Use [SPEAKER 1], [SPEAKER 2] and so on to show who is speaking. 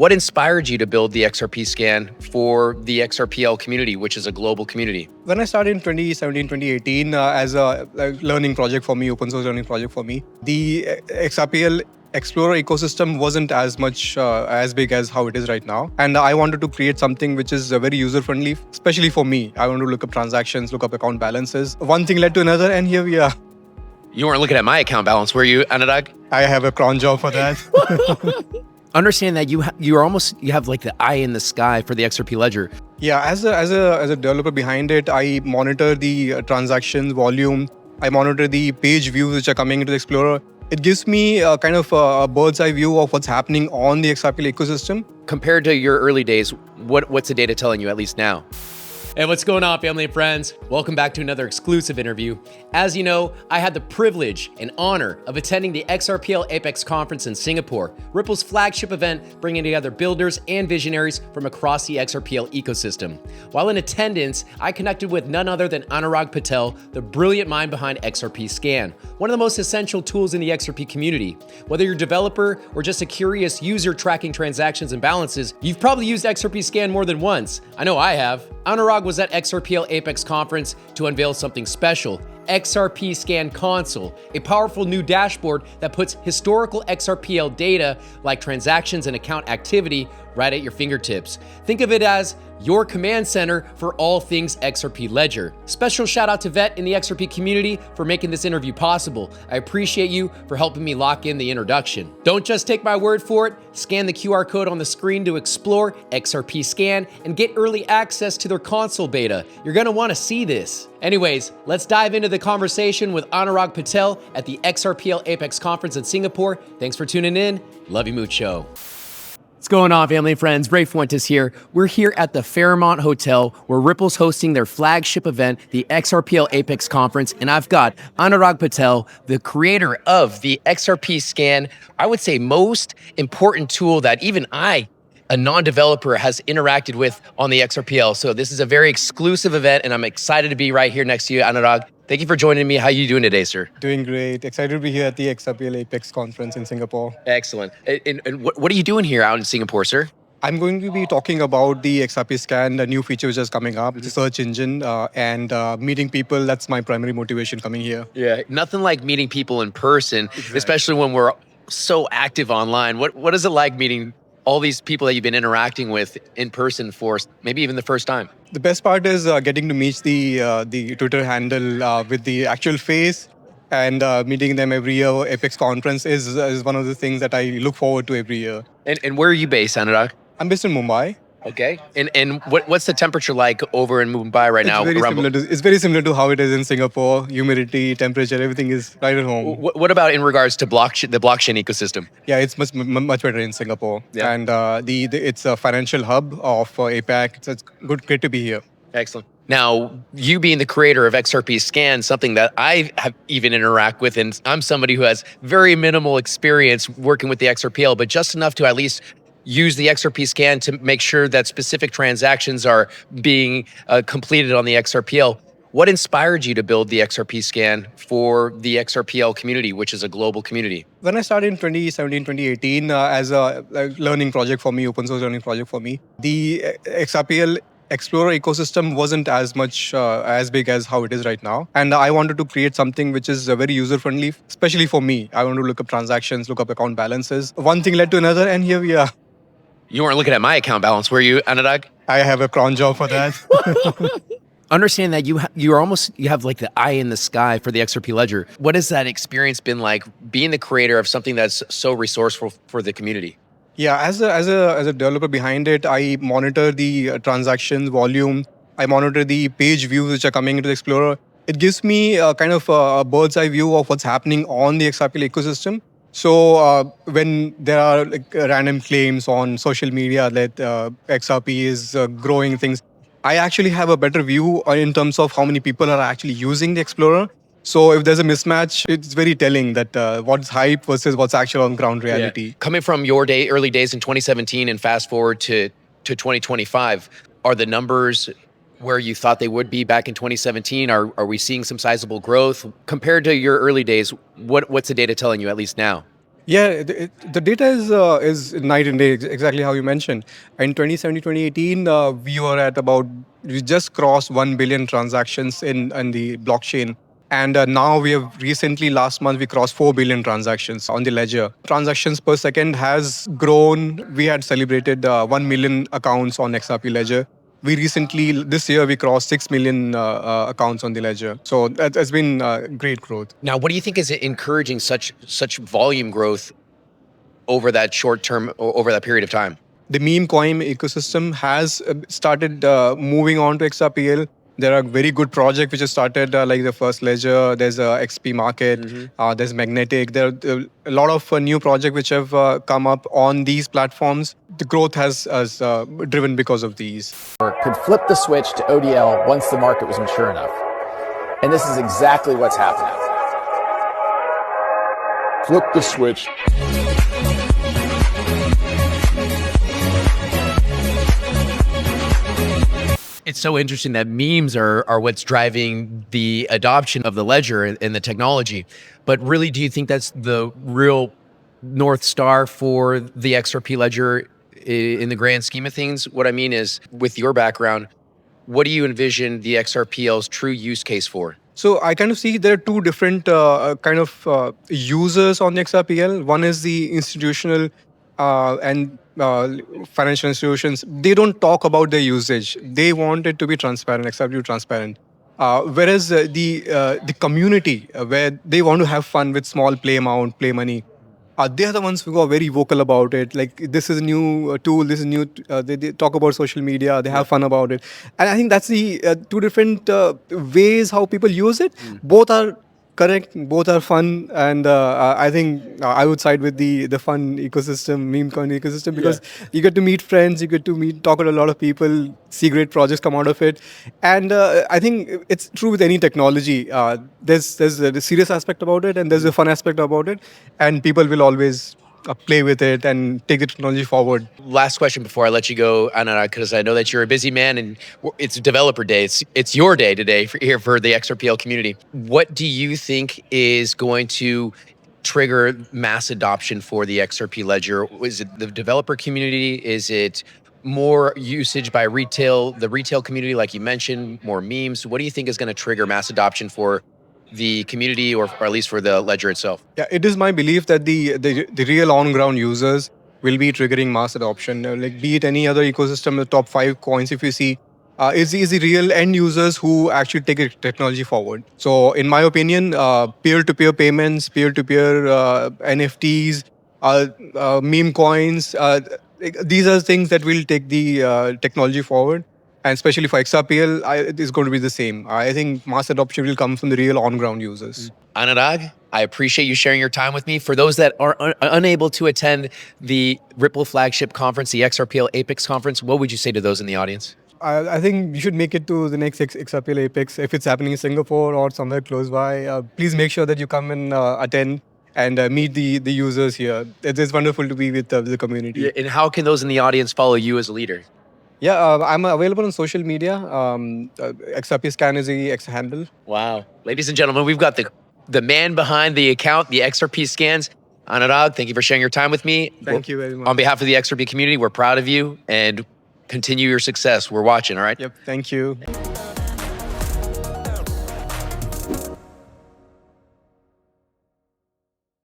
[SPEAKER 1] What inspired you to build the XRP Scan for the XRPL community, which is a global community?
[SPEAKER 2] When I started in 2017, 2018 as a learning project for me, open source learning project for me, the XRPL Explorer ecosystem wasn't as much as big as how it is right now. And I wanted to create something which is very user-friendly, especially for me. I want to look up transactions, look up account balances. One thing led to another, and here we are.
[SPEAKER 1] You weren't looking at my account balance, were you, Anurag?
[SPEAKER 2] I have a cron job for that.
[SPEAKER 1] Understand that you have like the eye in the sky for the XRP Ledger.
[SPEAKER 2] Yeah, as a developer behind it, I monitor the transactions volume. I monitor the page views which are coming into the Explorer. It gives me kind of a bird's eye view of what's happening on the XRP ecosystem.
[SPEAKER 1] Compared to your early days, what's the data telling you at least now?
[SPEAKER 3] Hey, what's going on, family and friends? Welcome back to another exclusive interview. As you know, I had the privilege and honor of attending the XRPL Apex conference in Singapore, Ripple's flagship event bringing together builders and visionaries from across the XRPL ecosystem. While in attendance, I connected with none other than Anurag Patel, the brilliant mind behind XRP Scan, one of the most essential tools in the XRP community. Whether you're a developer or just a curious user tracking transactions and balances, you've probably used XRP Scan more than once. I know I have. Anurag was at XRPL Apex conference to unveil something special, XRP Scan Console, a powerful new dashboard that puts historical XRPL data like transactions and account activity right at your fingertips. Think of it as your command center for all things XRP Ledger. Special shout out to Vet in the XRP community for making this interview possible. I appreciate you for helping me lock in the introduction. Don't just take my word for it. Scan the QR code on the screen to explore XRP Scan and get early access to their console beta. You're gonna wanna see this. Anyways, let's dive into the conversation with Anurag Patel at the XRPL Apex conference in Singapore. Thanks for tuning in. Love you mucho. What's going on, family and friends? Ray Fuentes here. We're here at the Fairmont Hotel where Ripple's hosting their flagship event, the XRPL Apex Conference, and I've got Anurag Patel, the creator of the XRP Scan, I would say most important tool that even I, a non-developer, has interacted with on the XRPL. So this is a very exclusive event, and I'm excited to be right here next to you, Anurag. Thank you for joining me. How are you doing today, sir?
[SPEAKER 2] Doing great. Excited to be here at the XRPL Apex conference in Singapore.
[SPEAKER 1] Excellent. And what are you doing here out in Singapore, sir?
[SPEAKER 2] I'm going to be talking about the XRP Scan, the new feature which is coming up, the search engine, and meeting people. That's my primary motivation coming here.
[SPEAKER 1] Yeah, nothing like meeting people in person, especially when we're so active online. What is it like meeting all these people that you've been interacting with in person for maybe even the first time?
[SPEAKER 2] The best part is getting to meet the Twitter handle with the actual face, and meeting them every year. Apex conference is one of the things that I look forward to every year.
[SPEAKER 1] And where are you based, Anurag?
[SPEAKER 2] I'm based in Mumbai.
[SPEAKER 1] Okay. And what's the temperature like over in Mumbai right now?
[SPEAKER 2] It's very similar to how it is in Singapore. Humidity, temperature, everything is right at home.
[SPEAKER 1] What about in regards to the blockchain ecosystem?
[SPEAKER 2] Yeah, it's much better in Singapore. Yeah. And it's a financial hub of APAC. So it's great to be here.
[SPEAKER 1] Excellent. Now, you being the creator of XRP Scan, something that I have even interact with, and I'm somebody who has very minimal experience working with the XRPL, but just enough to at least use the XRP Scan to make sure that specific transactions are being completed on the XRPL. What inspired you to build the XRP Scan for the XRPL community, which is a global community?
[SPEAKER 2] When I started in 2017, 2018 as a learning project for me, open source learning project for me, the XRPL Explorer ecosystem wasn't as much as big as how it is right now. And I wanted to create something which is very user-friendly, especially for me. I want to look up transactions, look up account balances. One thing led to another, and here we are.
[SPEAKER 1] You weren't looking at my account balance, were you, Anurag?
[SPEAKER 2] I have a cron job for that.
[SPEAKER 1] Understand that you have like the eye in the sky for the XRP Ledger. What has that experience been like, being the creator of something that's so resourceful for the community?
[SPEAKER 2] Yeah, as a developer behind it, I monitor the transactions volume. I monitor the page views which are coming into the Explorer. It gives me kind of a bird's eye view of what's happening on the XRP ecosystem. So when there are random claims on social media that XRP is growing things, I actually have a better view in terms of how many people are actually using the Explorer. So if there's a mismatch, it's very telling that what's hype versus what's actual on ground reality.
[SPEAKER 1] Yeah. Coming from your early days in 2017 and fast forward to 2025, are the numbers where you thought they would be back in 2017? Are we seeing some sizable growth? Compared to your early days, what's the data telling you at least now?
[SPEAKER 2] Yeah, the data is night and day, exactly how you mentioned. In 2017, 2018, we were at about, we just crossed 1 billion transactions in the blockchain. And now we have recently, last month, we crossed 4 billion transactions on the ledger. Transactions per second has grown. We had celebrated 1 million accounts on XRP Ledger. We recently, this year, we crossed 6 million accounts on the ledger. So that has been great growth.
[SPEAKER 1] Now, what do you think is encouraging such volume growth over that short term, over that period of time?
[SPEAKER 2] The meme coin ecosystem has started moving on to XRPL. There are very good projects which have started, like the First Ledger. There's XP Market. There's Magnetic. There are a lot of new projects which have come up on these platforms. The growth has driven because of these.
[SPEAKER 4] Could flip the switch to ODL once the market was mature enough. And this is exactly what's happening.
[SPEAKER 5] Flip the switch.
[SPEAKER 1] It's so interesting that memes are what's driving the adoption of the ledger and the technology. But really, do you think that's the real North Star for the XRP ledger in the grand scheme of things? What I mean is, with your background, what do you envision the XRPL's true use case for?
[SPEAKER 2] So I kind of see there are two different users on the XRPL. One is the institutional and financial institutions. They don't talk about their usage. They want it to be transparent, acceptably transparent. Whereas the community, where they want to have fun with small play amount, play money, they are the ones who are very vocal about it. Like, this is a new tool, this is new. They talk about social media, they have fun about it. And I think that's the two different ways how people use it. Both are correct, both are fun. And I think I would side with the fun ecosystem, meme coin ecosystem, because you get to meet friends, you get to talk with a lot of people, see great projects come out of it. And I think it's true with any technology. There's the serious aspect about it, and there's the fun aspect about it, and people will always play with it and take the technology forward.
[SPEAKER 1] Last question before I let you go, Anurag, because I know that you're a busy man and it's developer day. It's your day today here for the XRPL community. What do you think is going to trigger mass adoption for the XRP ledger? Is it the developer community? Is it more usage by the retail community, like you mentioned, more memes? What do you think is going to trigger mass adoption for the community, or at least for the ledger itself?
[SPEAKER 2] Yeah, it is my belief that the real on-ground users will be triggering mass adoption. Like, be it any other ecosystem, the top 5 coins, if you see, is the real end users who actually take a technology forward. So in my opinion, peer-to-peer payments, peer-to-peer NFTs, meme coins, these are things that will take the technology forward. And especially for XRPL, it is going to be the same. I think mass adoption will come from the real on-ground users.
[SPEAKER 1] Anurag, I appreciate you sharing your time with me. For those that are unable to attend the Ripple flagship conference, the XRPL Apex conference, what would you say to those in the audience?
[SPEAKER 2] I think you should make it to the next XRPL Apex. If it's happening in Singapore or somewhere close by, please make sure that you come and attend and meet the users here. It's wonderful to be with the community.
[SPEAKER 1] Yeah, and how can those in the audience follow you as a leader?
[SPEAKER 2] Yeah, I'm available on social media. XRP Scan is the X handle.
[SPEAKER 1] Wow. Ladies and gentlemen, we've got the man behind the account, the XRP Scans. Anurag, thank you for sharing your time with me.
[SPEAKER 2] Thank you very much.
[SPEAKER 1] On behalf of the XRP community, we're proud of you and continue your success. We're watching, all right?
[SPEAKER 2] Yep, thank you.